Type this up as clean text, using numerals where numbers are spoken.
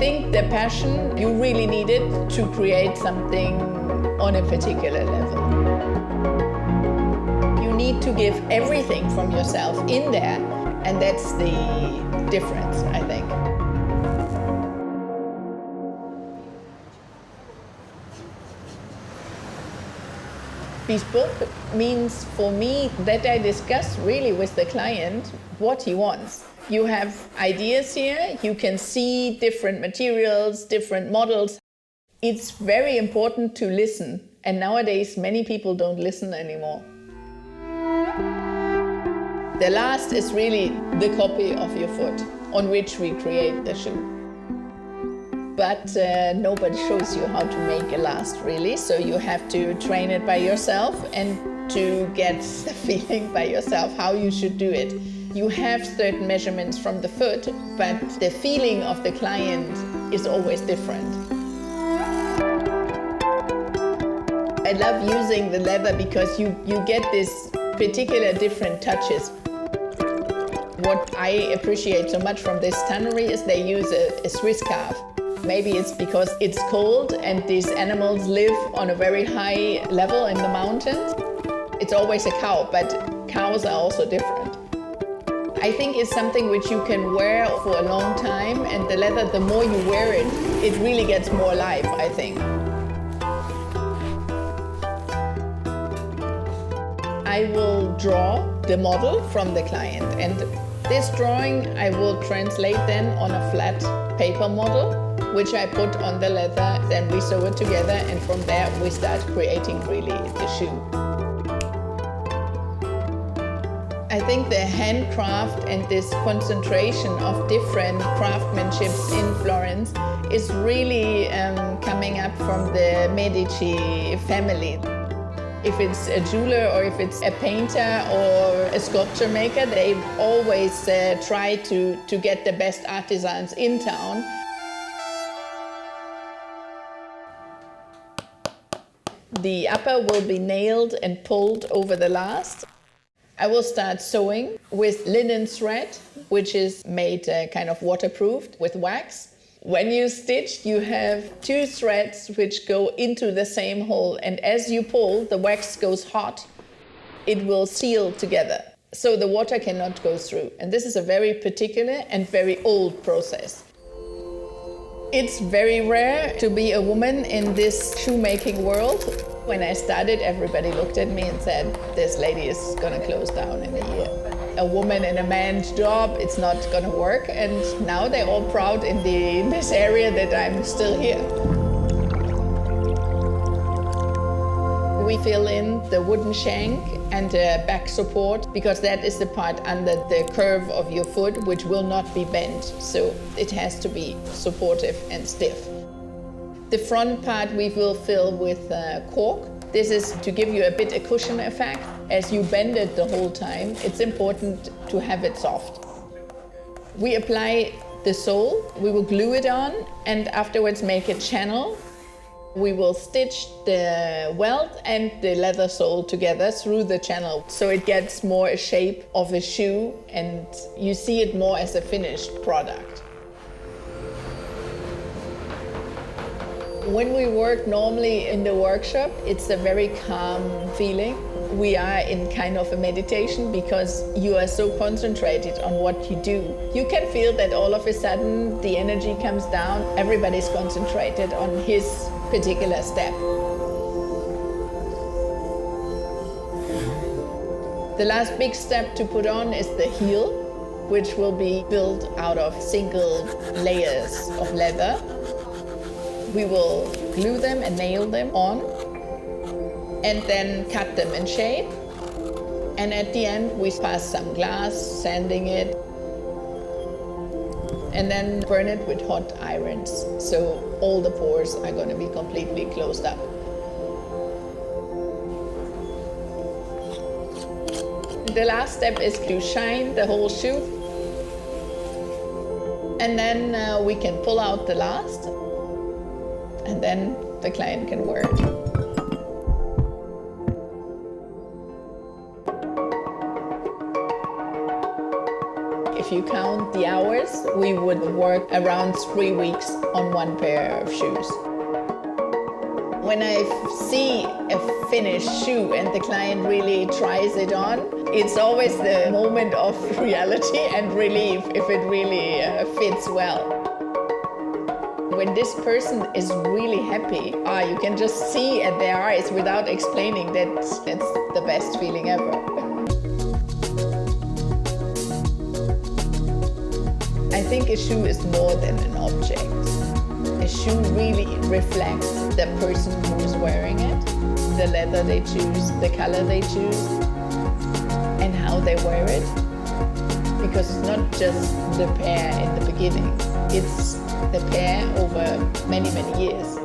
think the passion, you really need it to create something on a particular level. You need to give everything from yourself in there, and that's the difference, I think. Bespoke means for me that I discuss really with the client what he wants. You have ideas here, you can see different materials, different models. It's very important to listen, and nowadays many people don't listen anymore. The last is really the copy of your foot on which we create the shoe. But nobody shows you how to make a last, really, so you have to train it by yourself and to get the feeling by yourself how you should do it. You have certain measurements from the foot, but the feeling of the client is always different. I love using the leather because you get this particular different touches. What I appreciate so much from this tannery is they use a Swiss calf. Maybe it's because it's cold and these animals live on a very high level in the mountains. It's always a cow, but cows are also different. I think it's something which you can wear for a long time, and the leather, the more you wear it, it really gets more alive, I think. I will draw the model from the client, and this drawing I will translate then on a flat paper model, which I put on the leather, then we sew it together, and from there we start creating really the shoe. I think the handcraft and this concentration of different craftsmanships in Florence is really coming up from the Medici family. If it's a jeweler or if it's a painter or a sculpture maker, they always try to get the best artisans in town. The upper will be nailed and pulled over the last. I will start sewing with linen thread, which is made kind of waterproofed with wax. When you stitch, you have two threads which go into the same hole, and as you pull, the wax goes hot. It will seal together, so the water cannot go through. And this is a very particular and very old process. It's very rare to be a woman in this shoemaking world. When I started, everybody looked at me and said, this lady is gonna close down in a year. A woman in a man's job, it's not gonna work. And now they're all proud in this area that I'm still here. We fill in the wooden shank and the back support, because that is the part under the curve of your foot which will not be bent. So it has to be supportive and stiff. The front part we will fill with cork. This is to give you a bit a cushion effect. As you bend it the whole time, it's important to have it soft. We apply the sole, we will glue it on, and afterwards make a channel. We will stitch the weld and the leather sole together through the channel, so it gets more a shape of a shoe and you see it more as a finished product. When we work normally in the workshop, it's a very calm feeling. We are in kind of a meditation because you are so concentrated on what you do. You can feel that all of a sudden the energy comes down. Everybody's concentrated on his particular step. The last big step to put on is the heel, which will be built out of single layers of leather. We will glue them and nail them on, and then cut them in shape. And at the end, we pass some glass, sanding it, and then burn it with hot irons. So all the pores are going to be completely closed up. The last step is to shine the whole shoe. And then we can pull out the last, and then the client can wear it. if you count the hours, we would work around 3 weeks on one pair of shoes. When I see a finished shoe and the client really tries it on, it's always the moment of reality and relief if it really fits well. When this person is really happy, you can just see at their eyes without explaining that it's the best feeling ever. I think a shoe is more than an object. A shoe really reflects the person who's wearing it, the leather they choose, the color they choose, and how they wear it. Because it's not just the pair in the beginning, it's the pair over many, many years.